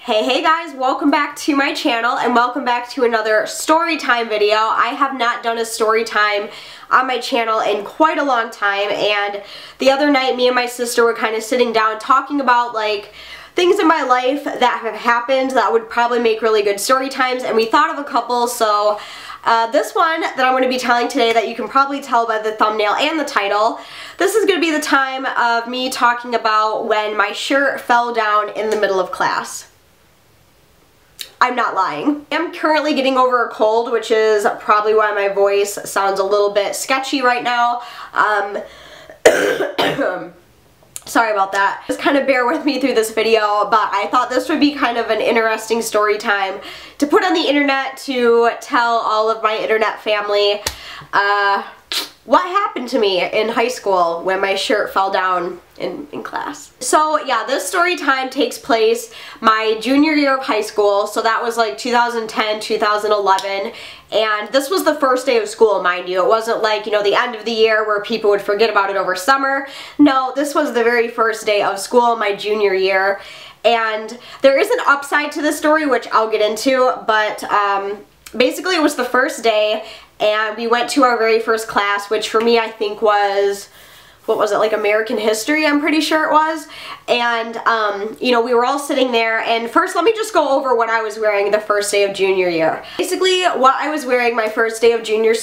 Hey guys, welcome back to my channel and welcome back to another story time video. I have not done a story time on my channel in quite a long time, and the other night me and my sister were kind of sitting down talking about like things in my life that have happened that would probably make really good story times, and we thought of a couple. So this one that I'm going to be telling today, that you can probably tell by the thumbnail and the title, this is going to be the time of me talking about when my shirt fell down in the middle of class. I'm not lying. I'm currently getting over a cold, which is probably why my voice sounds a little bit sketchy right now. Sorry about that. Just kind of bear with me through this video, but I thought this would be kind of an interesting story time to put on the internet to tell all of my internet family what happened to me in high school when my shirt fell down in class. So yeah, this story time takes place my junior year of high school, so that was like 2010, 2011, and this was the first day of school, mind you. It wasn't like, you know, the end of the year where people would forget about it over summer. No, this was the very first day of school, my junior year, and there is an upside to this story, which I'll get into, but basically it was the first day, and we went to our very first class, which for me I think was, what was it, like American history, I'm pretty sure it was. And you know, we were all sitting there, and first let me just go over what I was wearing the first day of junior year. Basically what I was wearing my first day of junior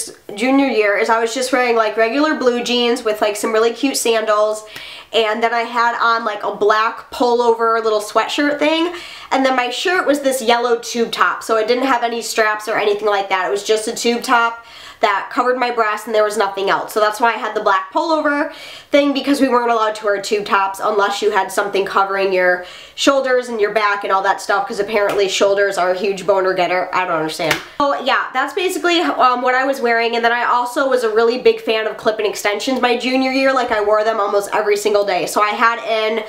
year is I was just wearing like regular blue jeans with like some really cute sandals, and then I had on like a black pullover little sweatshirt thing, and then my shirt was this yellow tube top, so it didn't have any straps or anything like that. It was just a tube top that covered my breasts, and there was nothing else. So that's why I had the black pullover thing, because we weren't allowed to wear tube tops unless you had something covering your shoulders and your back and all that stuff, because apparently shoulders are a huge boner getter. I don't understand. So yeah, that's basically what I was wearing. And then I also was a really big fan of clip-in extensions my junior year. Like, I wore them almost every single day. So I had in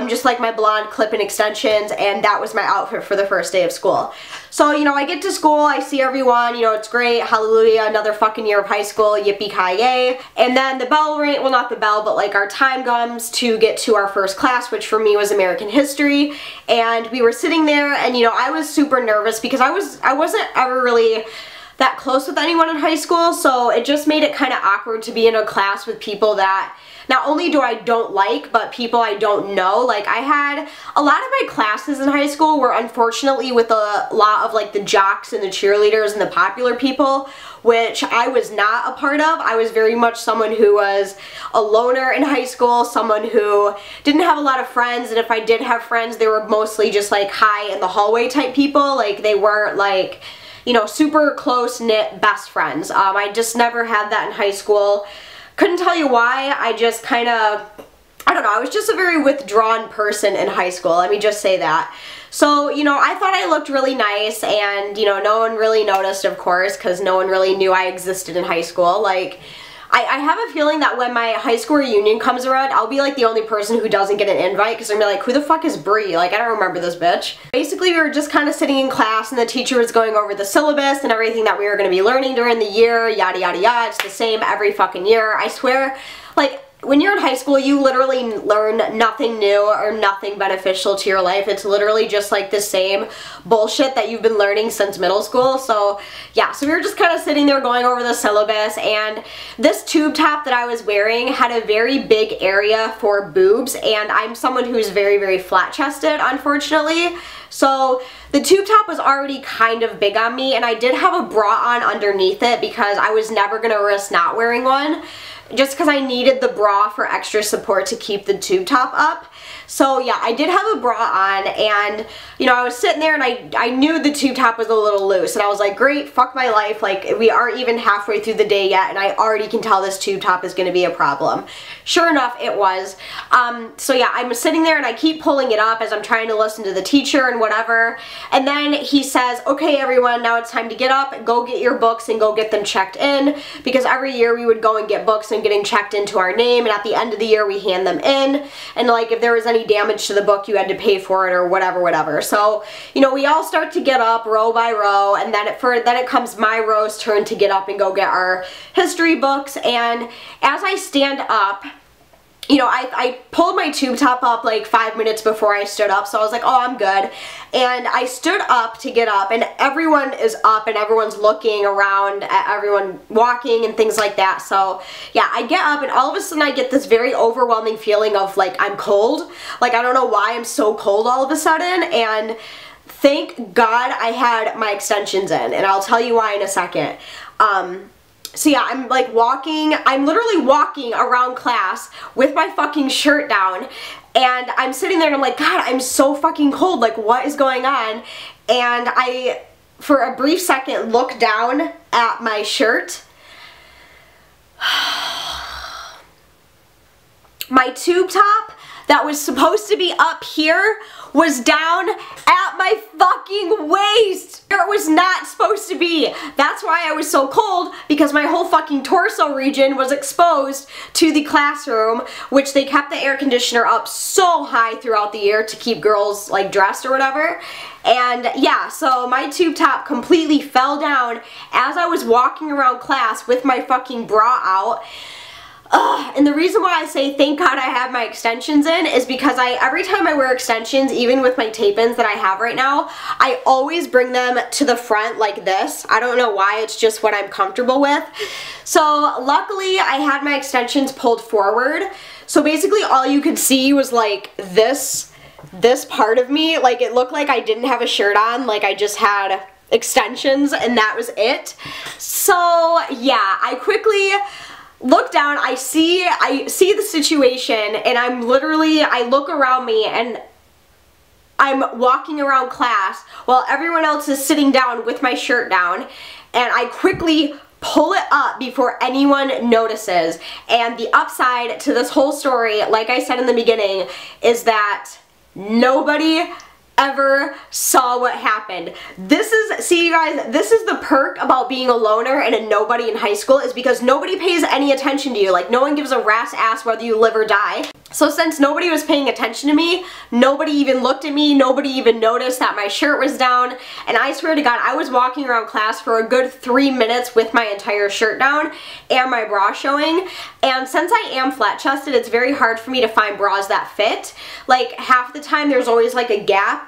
just like my blonde clip-in extensions, and that was my outfit for the first day of school. So, you know, I get to school, I see everyone, you know, it's great, hallelujah, another fucking year of high school, yippee-ki-yay. And then the bell rang, well, not the bell, but like our time comes to get to our first class, which for me was American history. And we were sitting there, and you know, I was super nervous because I wasn't ever really that close with anyone in high school, so it just made it kind of awkward to be in a class with people that not only do I don't like, but people I don't know. Like, I had a lot of my classes in high school were unfortunately with a lot of like the jocks and the cheerleaders and the popular people, which I was not a part of. I was very much someone who was a loner in high school, someone who didn't have a lot of friends, and if I did have friends, they were mostly just like hi in the hallway type people. Like, they weren't like, you know, super close-knit best friends. I just never had that in high school. Couldn't tell you why. I just kind of, I don't know, I was just a very withdrawn person in high school, let me just say that. So, you know, I thought I looked really nice, and, you know, no one really noticed, of course, because no one really knew I existed in high school. Like, I have a feeling that when my high school reunion comes around, I'll be like the only person who doesn't get an invite, because I'm gonna be like, who the fuck is Bree? Like, I don't remember this bitch. Basically, we were just kind of sitting in class, and the teacher was going over the syllabus and everything that we were gonna be learning during the year, yada yada yada. It's the same every fucking year. I swear, like, when you're in high school, you literally learn nothing new or nothing beneficial to your life. It's literally just like the same bullshit that you've been learning since middle school. So yeah, so we were just kind of sitting there going over the syllabus, and this tube top that I was wearing had a very big area for boobs, and I'm someone who's very, very flat-chested, unfortunately. So the tube top was already kind of big on me, and I did have a bra on underneath it because I was never gonna risk not wearing one, just because I needed the bra for extra support to keep the tube top up. So yeah, I did have a bra on, and you know, I was sitting there, and I knew the tube top was a little loose, and I was like, great, fuck my life, like, we aren't even halfway through the day yet, and I already can tell this tube top is going to be a problem. Sure enough, it was. So yeah, I'm sitting there, and I keep pulling it up as I'm trying to listen to the teacher and whatever, and then he says, okay everyone, now it's time to get up, go get your books, and go get them checked in, because every year we would go and get books and getting checked into our name, and at the end of the year we hand them in, and like, if there was any damage to the book, you had to pay for it or whatever. So, you know, we all start to get up row by row, and then it comes my row's turn to get up and go get our history books. And as I stand up, you know, I pulled my tube top up like 5 minutes before I stood up, so I was like, oh, I'm good. And I stood up to get up, and everyone is up and everyone's looking around at everyone walking and things like that. So yeah, I get up and all of a sudden I get this very overwhelming feeling of like I'm cold. Like I don't know why I'm so cold all of a sudden, and thank God I had my extensions in, and I'll tell you why in a second. So yeah, I'm like walking, I'm literally walking around class with my fucking shirt down, and I'm sitting there and I'm like, God, I'm so fucking cold, like what is going on? And I, for a brief second, look down at my shirt. My tube top that was supposed to be up here was down at my fucking waist. Where it was not supposed to be. That's why I was so cold, because my whole fucking torso region was exposed to the classroom, which they kept the air conditioner up so high throughout the year to keep girls like dressed or whatever. And yeah, so my tube top completely fell down as I was walking around class with my fucking bra out. And the reason why I say thank God I have my extensions in is because every time I wear extensions, even with my tape-ins that I have right now, I always bring them to the front like this. I don't know why, it's just what I'm comfortable with. So luckily I had my extensions pulled forward. So basically all you could see was like this part of me. Like it looked like I didn't have a shirt on, like I just had extensions and that was it. So yeah, I quickly look down, I see the situation, and I look around me and I'm walking around class while everyone else is sitting down with my shirt down, and I quickly pull it up before anyone notices. And the upside to this whole story, like I said in the beginning, is that nobody ever saw what happened. See you guys, this is the perk about being a loner and a nobody in high school, is because nobody pays any attention to you. Like no one gives a rat's ass whether you live or die. So since nobody was paying attention to me, nobody even looked at me, nobody even noticed that my shirt was down, and I swear to God, I was walking around class for a good 3 minutes with my entire shirt down and my bra showing. And since I am flat-chested, it's very hard for me to find bras that fit. Like half the time there's always like a gap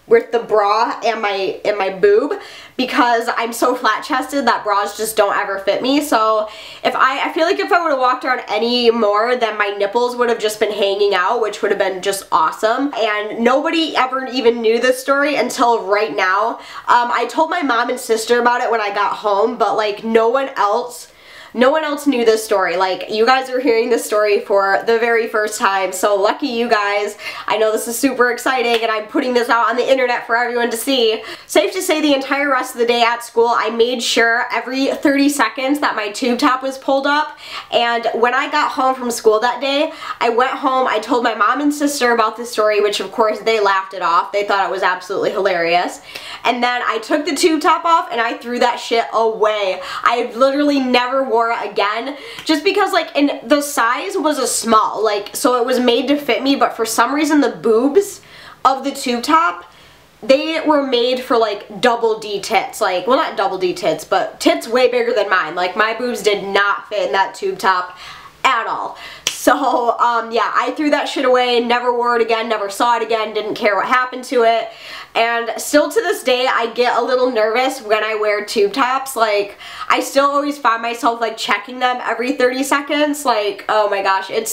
with the bra and my boob, because I'm so flat-chested that bras just don't ever fit me. So I feel like if I would have walked around any more, then my nipples would have just been hanging out, which would have been just awesome. And nobody ever even knew this story until right now. I told my mom and sister about it when I got home, but like no one else knew this story. Like, you guys are hearing this story for the very first time, so lucky you guys. I know this is super exciting, and I'm putting this out on the internet for everyone to see. Safe to say, the entire rest of the day at school, I made sure every 30 seconds that my tube top was pulled up, and when I got home from school that day, I went home, I told my mom and sister about this story, which of course they laughed it off. They thought it was absolutely hilarious. And then I took the tube top off and I threw that shit away. I literally never wore it again, just because like, and the size was a small, like, so it was made to fit me, but for some reason the boobs of the tube top, they were made for like double D tits, like, well, not double D tits, but tits way bigger than mine. Like my boobs did not fit in that tube top at all. So yeah, I threw that shit away, never wore it again, never saw it again, didn't care what happened to it. And still to this day, I get a little nervous when I wear tube tops. Like, I still always find myself like checking them every 30 seconds. Like, oh my gosh, it's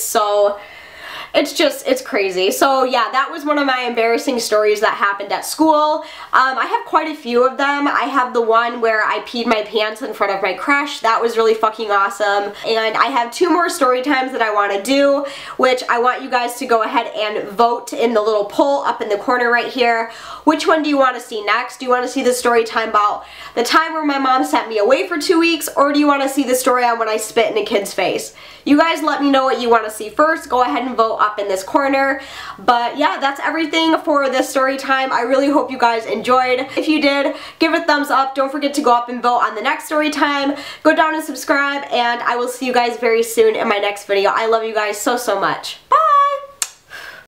crazy. So yeah, that was one of my embarrassing stories that happened at school. I have quite a few of them. I have the one where I peed my pants in front of my crush. That was really fucking awesome. And I have 2 more story times that I want to do, which I want you guys to go ahead and vote in the little poll up in the corner right here. Which one do you want to see next? Do you want to see the story time about the time where my mom sent me away for 2 weeks, or do you want to see the story on when I spit in a kid's face? You guys let me know what you want to see first. Go ahead and vote up in this corner. But yeah, that's everything for this story time. I really hope you guys enjoyed. If you did, give it a thumbs up. Don't forget to go up and vote on the next story time. Go down and subscribe, and I will see you guys very soon in my next video. I love you guys so, so much. Bye!